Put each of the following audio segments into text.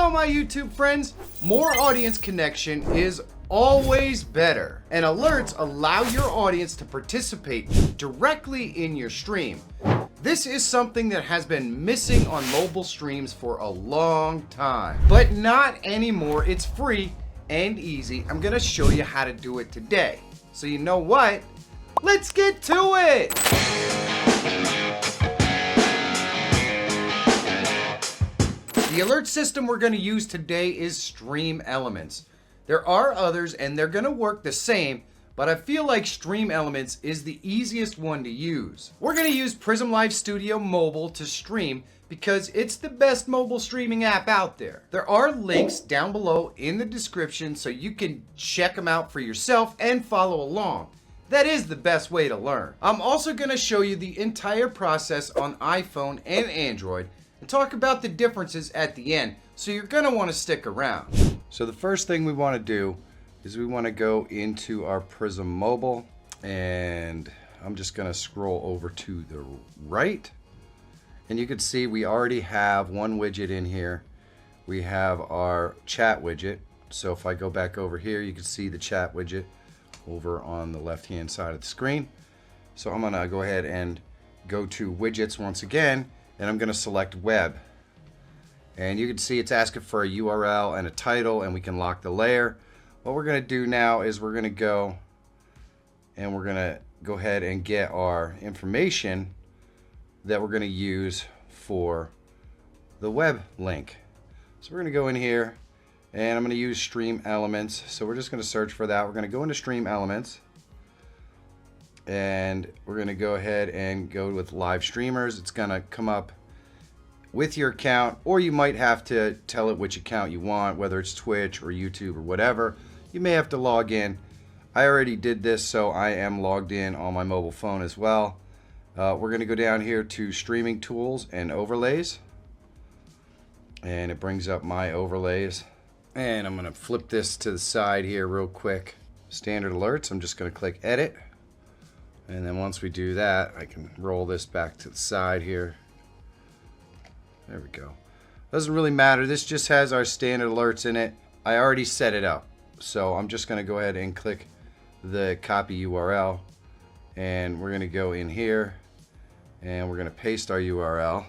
know, my YouTube friends, more audience connection is always better. And alerts allow your audience to participate directly in your stream. This is something that has been missing on mobile streams for a long time, but not anymore. It's free and easy. I'm gonna show you how to do it today. So you know what? Let's get to it! The alert system we're gonna use today is Stream Elements. There are others and they're gonna work the same, but I feel like Stream Elements is the easiest one to use. We're gonna use Prism Live Studio Mobile to stream because it's the best mobile streaming app out there. There are links down below in the description so you can check them out for yourself and follow along. That is the best way to learn. I'm also gonna show you the entire process on iPhone and Android and talk about the differences at the end, so you're gonna wanna stick around. So the first thing we wanna do is we want to go into our Prism Mobile, and I'm just going to scroll over to the right, and you can see we already have one widget in here. We have our chat widget. So if I go back over here, you can see the chat widget over on the left hand side of the screen. So I'm going to go ahead and go to widgets once again, and I'm going to select web, and you can see it's asking for a URL and a title, and we can lock the layer. What we're going to do now is we're going to go ahead and get our information that we're going to use for the web link. So we're going to go in here, and I'm going to use Stream Elements. So we're just going to search for that. We're going to go into Stream Elements, and we're going to go ahead and go with live streamers. It's going to come up with your account, or you might have to tell it which account you want, whether it's Twitch or YouTube or whatever. You may have to log in. I already did this, so I am logged in on my mobile phone as well. We're going to go down here to Streaming Tools and Overlays, and it brings up my overlays. And I'm going to flip this to the side here real quick. Standard alerts, I'm just going to click Edit, and then once we do that, I can roll this back to the side here. There we go. Doesn't really matter. This just has our standard alerts in it. I already set it up. So I'm just going to go ahead and click the copy URL, and we're going to go in here and we're going to paste our URL.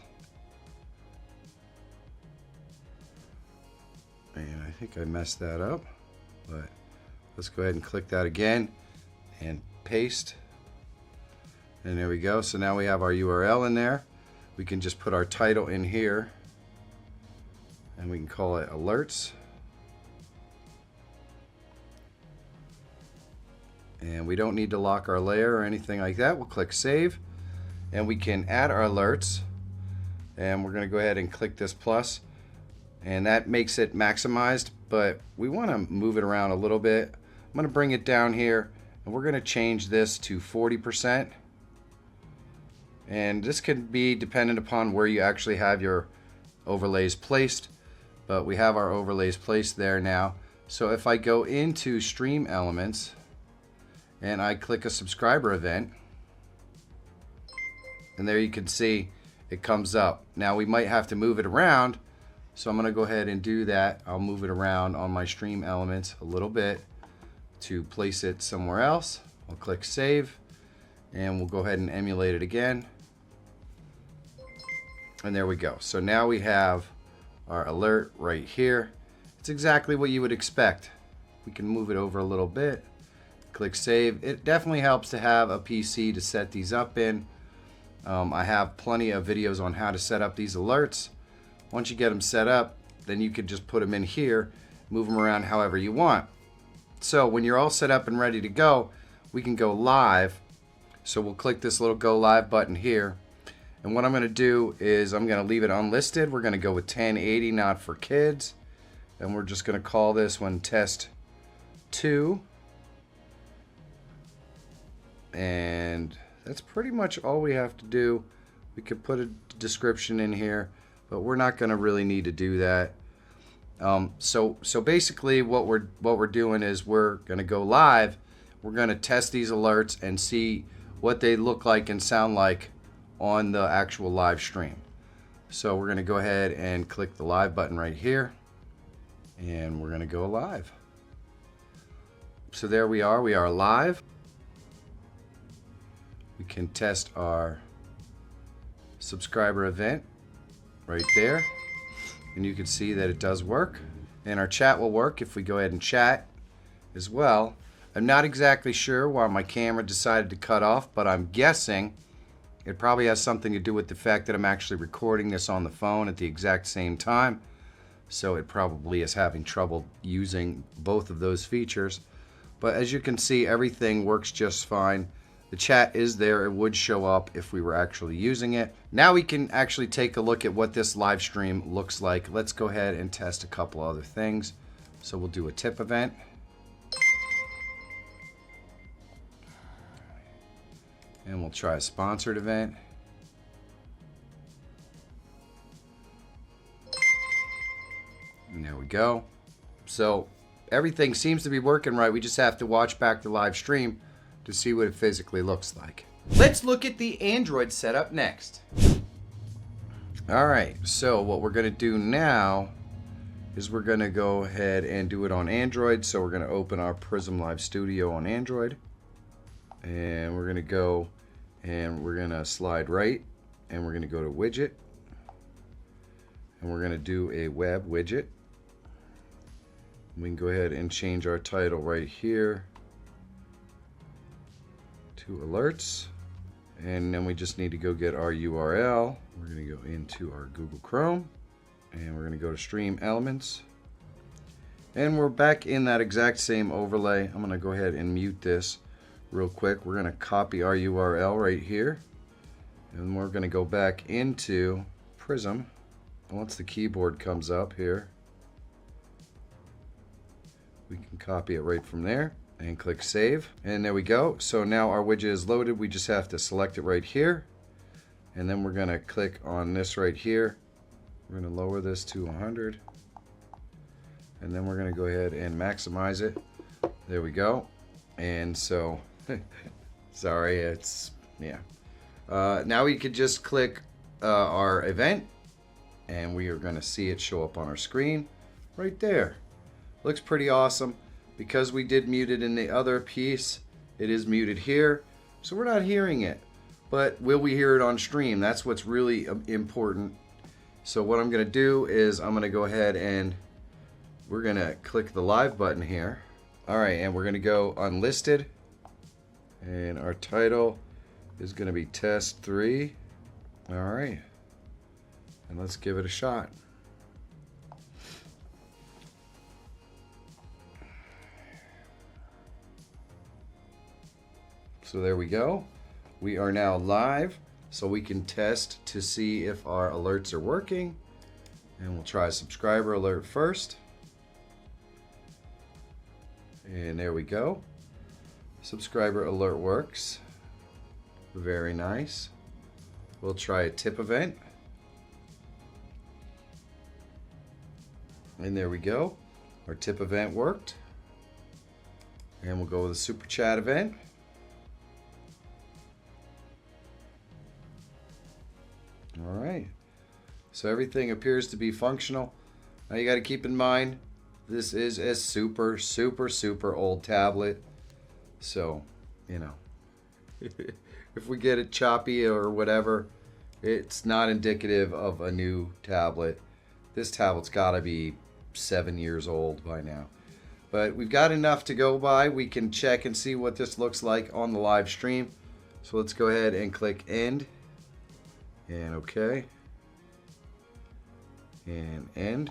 And I think I messed that up, but let's go ahead and click that again and paste. And there we go. So now we have our URL in there. We can just put our title in here, and we can call it alerts. And we don't need to lock our layer or anything like that. We'll click save, and we can add our alerts, and we're going to go ahead and click this plus, and that makes it maximized, but we want to move it around a little bit. I'm going to bring it down here, and we're going to change this to 40%. And this can be dependent upon where you actually have your overlays placed, but we have our overlays placed there now. So if I go into Stream Elements and I click a subscriber event, and there you can see it comes up. Now we might have to move it around, so I'm going to go ahead and do that. I'll move it around on my Stream Elements a little bit to place it somewhere else. I'll click save, and we'll go ahead and emulate it again. And there we go. So now we have our alert right here. It's exactly what you would expect. We can move it over a little bit. Click save. It definitely helps to have a PC to set these up in. I have plenty of videos on how to set up these alerts. Once you get them set up, then you can just put them in here, move them around however you want. So when you're all set up and ready to go, we can go live. So we'll click this little go live button here. And what I'm going to do is I'm going to leave it unlisted. We're going to go with 1080, not for kids. And we're just going to call this one test 2. And that's pretty much all we have to do. We could put a description in here, but we're not going to really need to do that. So basically what we're doing is we're going to go live. We're going to test these alerts and see what they look like and sound like on the actual live stream. So we're going to go ahead and click the live button right here. And we're going to go live. So there we are live. We can test our subscriber event right there. And you can see that it does work. And our chat will work if we go ahead and chat as well. I'm not exactly sure why my camera decided to cut off, but I'm guessing it probably has something to do with the fact that I'm actually recording this on the phone at the exact same time. So it probably is having trouble using both of those features. But as you can see, everything works just fine. The chat is there. It would show up if we were actually using it. Now we can actually take a look at what this live stream looks like. Let's go ahead and test a couple other things. So we'll do a tip event. And we'll try a sponsored event. And there we go. So everything seems to be working right. We just have to watch back the live stream to see what it physically looks like. Let's look at the Android setup next. All right, so what we're gonna do now is we're gonna go ahead and do it on Android. So we're gonna open our Prism Live Studio on Android. And we're gonna go and we're gonna slide right and we're gonna go to widget. And we're gonna do a web widget. We can go ahead and change our title right here to alerts, and then we just need to go get our URL. We're going to go into our Google Chrome and we're going to go to Stream Elements, and we're back in that exact same overlay. I'm going to go ahead and mute this real quick. We're going to copy our URL right here, and we're going to go back into Prism. Once the keyboard comes up here, we can copy it right from there and click save, and there we go. So now our widget is loaded. We just have to select it right here, and then we're going to click on this right here. We're going to lower this to 100, and then we're going to go ahead and maximize it. There we go. And so sorry, it's now we could just click our event, and we are going to see it show up on our screen right there. Looks pretty awesome. Because we did mute it in the other piece, it is muted here, so we're not hearing it. But will we hear it on stream? That's what's really important. So what I'm going to do is I'm going to go ahead and we're going to click the live button here. All right, and we're going to go unlisted, and our title is going to be test 3. All right, and let's give it a shot. So there we go. We are now live, so we can test to see if our alerts are working. And we'll try subscriber alert first. And there we go. Subscriber alert works. Very nice. We'll try a tip event. And there we go. Our tip event worked. And we'll go with a super chat event. All right, so everything appears to be functional. Now you got to keep in mind, this is a super old tablet. So, you know, if we get it choppy or whatever, it's not indicative of a new tablet. This tablet's got to be 7 years old by now. But we've got enough to go by. We can check and see what this looks like on the live stream. So let's go ahead and click end. And OK. And end.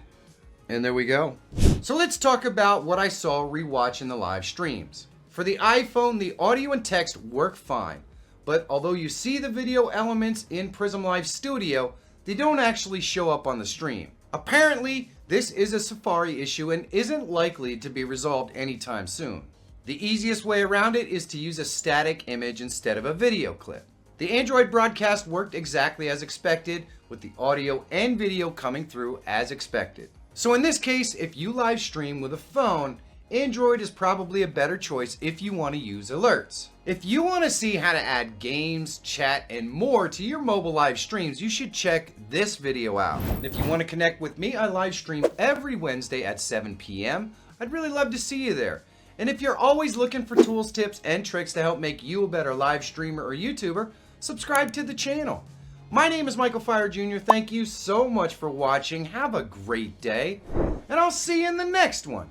And there we go. So let's talk about what I saw rewatching the live streams. For the iPhone, the audio and text work fine. But although you see the video elements in Prism Live Studio, they don't actually show up on the stream. Apparently, this is a Safari issue and isn't likely to be resolved anytime soon. The easiest way around it is to use a static image instead of a video clip. The Android broadcast worked exactly as expected, with the audio and video coming through as expected. So in this case, if you live stream with a phone, Android is probably a better choice if you want to use alerts. If you want to see how to add games, chat, and more to your mobile live streams, you should check this video out. And if you want to connect with me, I live stream every Wednesday at 7 p.m. I'd really love to see you there. And if you're always looking for tools, tips, and tricks to help make you a better live streamer or YouTuber, subscribe to the channel. My name is Michael Feyrer Jr. Thank you so much for watching. Have a great day, and I'll see you in the next one.